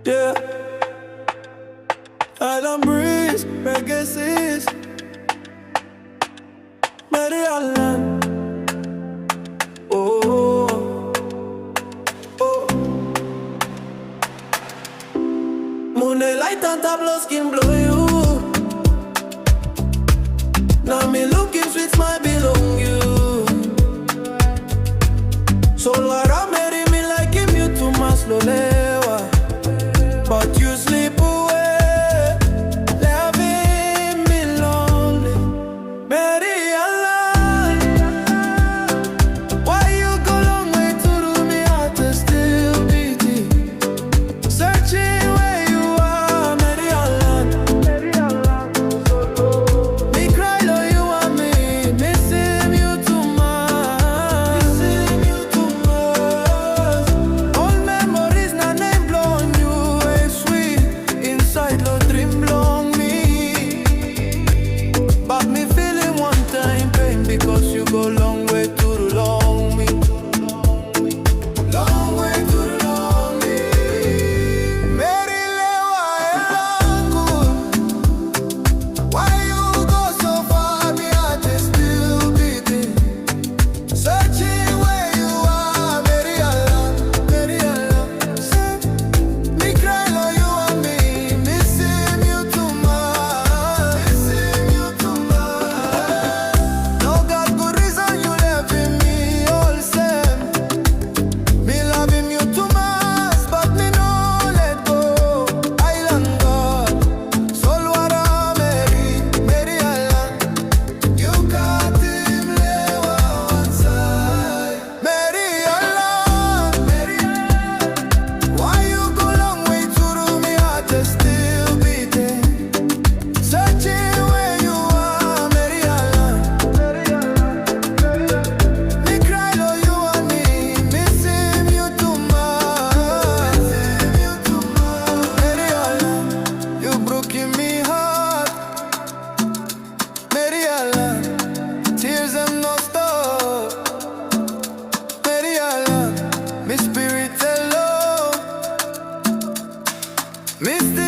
Yeah, Aellan breeze, reggae seas, Meri Aellan. Oh, oh. Moonlight and tableau skin blow you. Now me looking sweet, smile belong you. So Lara Meri me like him you too much lolewa, but you sleep away, leaving me lonely. Meri Aellan, why you go long way to do me heart is still beating, searching where you are. Meri Aellan, me cry though you want me, missing you too much, old memories na name blown you ain't sweet, inside no dream belong me, but me feeling one time pain because you go long way to the long me, long way to the long me. Meri lewa elangu, why you go so far? Me heart is still beating, searching where you are. Meri Aellan, Meri Aellan. Me cry though you want me, missing you too much, missing you too much. No got good reason you leaving me all same. Me loving you too much, but me no let go. Aellan God, Solwara Meri, Meri Aellan. You got him lewa one side. Meri Aellan, Meri Aellan. Why you go long way to do me heart is still beating, searching where you are. Meri Aellan, Meri Aellan, Meri Aellan. Me cry though you want me, missing you too much, missing you too much. Meri Aellan, you broken me heart. Meri Aellan, tears them no stop. Meri Aellan, me spirit hello, Mr.